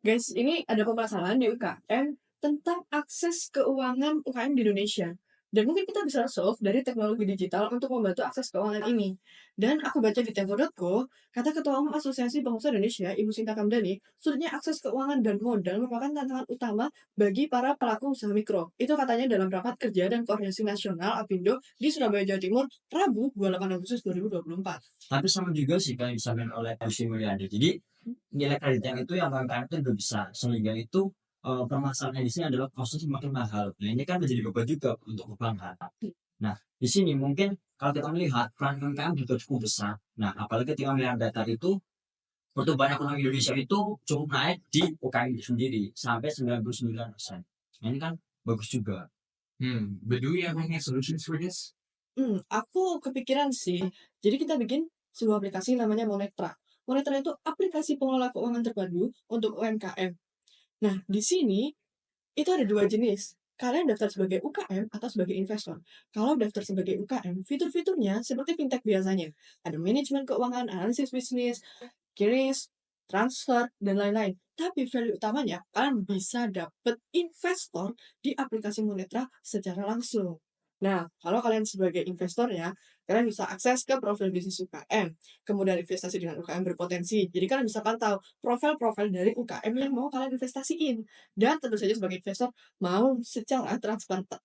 Guys, ini ada permasalahan di UKM tentang akses keuangan UKM di Indonesia. Dan mungkin kita bisa solve dari teknologi digital untuk membantu akses keuangan ini. Dan aku baca di tempo.co, kata Ketua Umum Asosiasi Pengusaha Indonesia, Ibu Sinta Kamdani, sulitnya akses keuangan dan modal merupakan tantangan utama bagi para pelaku usaha mikro. Itu katanya dalam rapat kerja dan koordinasi nasional APindo di Surabaya, Jawa Timur, Rabu 28 Agustus 2024. Tapi sama juga sih kayak disampaikan oleh Sri Mulyani. Jadi nilai kredit yang itu yang UMKM itu lebih besar. Sehingga itu permasalahannya di sini adalah kosnya semakin mahal. Nah ini kan menjadi beban juga untuk perbankan. Nah di sini mungkin kalau kita melihat peran UMKM juga cukup besar. Nah apalagi ketika melihat data itu pertumbuhan ekonomi Indonesia itu cukup naik di UKM itu sendiri sampai 99%. Nah, ini kan bagus juga. But do we have any solutions for this? Aku kepikiran sih. Jadi kita bikin sebuah aplikasi namanya Monetra. Monetra itu aplikasi pengelola keuangan terpadu untuk UMKM. Nah, di sini itu ada dua jenis. Kalian daftar sebagai UKM atau sebagai investor. Kalau daftar sebagai UKM, fitur-fiturnya seperti fintech biasanya. Ada manajemen keuangan, analisis bisnis, QRIS, transfer, dan lain-lain. Tapi value utamanya, kalian bisa dapet investor di aplikasi Monetra secara langsung. Nah, kalau kalian sebagai investornya, kalian bisa akses ke profil bisnis UKM, kemudian investasi dengan UKM berpotensi. Jadi kalian bisa pantau profil-profil dari UKM yang mau kalian investasiin. Dan tentu saja sebagai investor, mau secara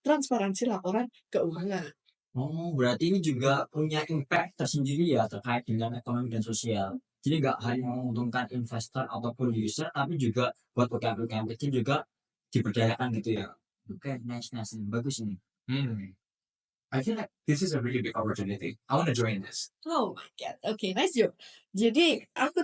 transparansi laporan keuangan. Oh, berarti ini juga punya impact tersendiri ya terkait dengan ekonomi dan sosial. Jadi nggak hanya menguntungkan investor ataupun user, tapi juga buat UKM-UKM kecil juga diberdayakan gitu ya. Oke, nice, nice. Bagus ini. Hmm. I feel like this is a really big opportunity. I want to join this. Oh my God, oke, nice job. Jadi, aku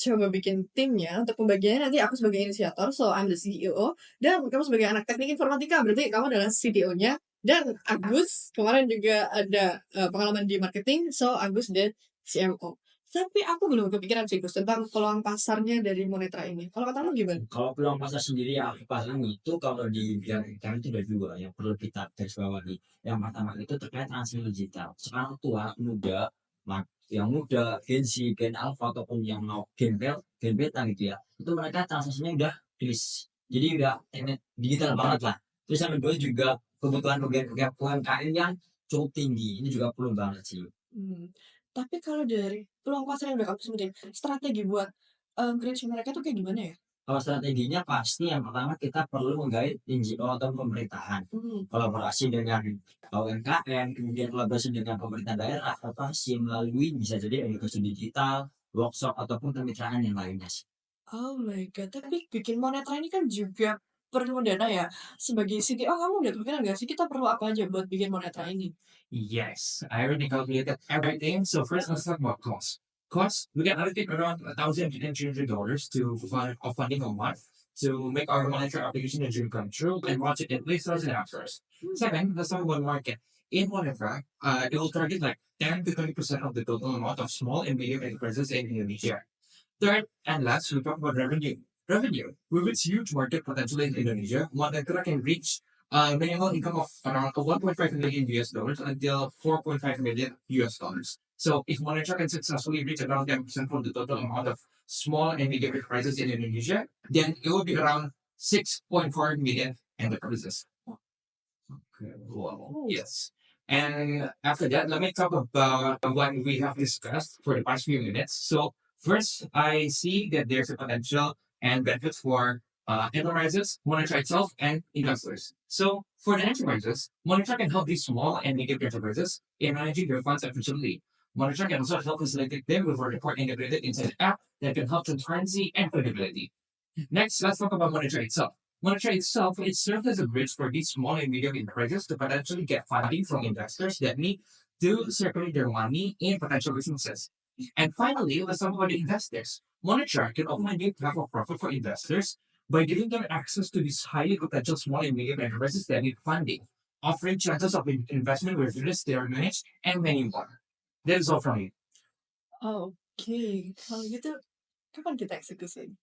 coba bikin timnya untuk pembagiannya nanti aku sebagai inisiator, so I'm the CEO, dan kamu sebagai anak teknik informatika, berarti kamu adalah CTO-nya, dan Agus kemarin juga ada pengalaman di marketing, so Agus dan CMO. Tapi aku belum kepikiran sih Gus tentang peluang pasarnya dari Monetra ini. Kalau katamu gimana? Kalau peluang pasar sendiri yang aku pahami itu kalau di bidang UKM itu ada dua yang perlu kita garis bawahi. Yang pertama itu terkait transformasi digital. Sekarang tua, muda, yang muda, Gen Z, Gen Alpha ataupun yang mau Gen Beta gitu ya. Itu mereka transaksinya udah kris. Jadi udah internet digital banget lah. Terus yang kedua juga kebutuhan UMKM yang cukup tinggi. Ini juga perlu banget sih. Hmm. Tapi kalau dari peluang pasar yang udah kamu sebutin, strategi buat reach mereka tuh kayak gimana ya? Kalau strateginya pasti yang pertama kita perlu menggait NGO atau pemerintahan, kolaborasi dengan UMKM, kemudian kolaborasi dengan pemerintah daerah, kooperasi melalui bisa jadi edukasi digital, workshop ataupun kemitraan yang lainnya sih. Oh my God, tapi bikin Monetra ini kan juga perlu dana ya. Sebagai CTO, kamu udah kepikiran nggak sih kita perlu apa aja buat bikin Monetra ini? Yes, I already calculated everything. So first, let's talk about cost. Cost, we can allocate around $1,300 to fund of funding a month to make our monetary application a dream come true and launch it in least 1,000 hours. Second, let's talk about market. In Monefra, it will target like 10 to 20% of the total amount of small and medium enterprises in Indonesia. Third and last, we talk about revenue. Revenue, with its huge market potential in Indonesia, Monekra can reach a minimum income of around 1.5 million US dollars until 4.5 million US dollars. So if Monekra can successfully reach around 10% from the total amount of small and medium enterprises in Indonesia, then it will be around 6.4 million enterprises. Okay. Wow. Yes. And after that, let me talk about what we have discussed for the past few minutes. So first, I see that there's a potential and benefits for enterprises, Monitor itself, and investors. So for the enterprises, Monitor can help these small and medium enterprises in managing their funds efficiently. Monitor can also help facilitate them with a report integrated into the app that can help transparency and credibility. Next, let's talk about Monitor itself. Monitor itself, it serves as a bridge for these small and medium enterprises to potentially get funding from investors that need to circulate their money in potential businesses. And finally, let's talk about the investors. Monitor can open a new path of profit for investors by giving them access to these highly potential small and medium enterprises that need funding, offering chances of investment with risks they are managed, and many more. That is all from me. Oke, kalau gitu kapan kita eksekusi?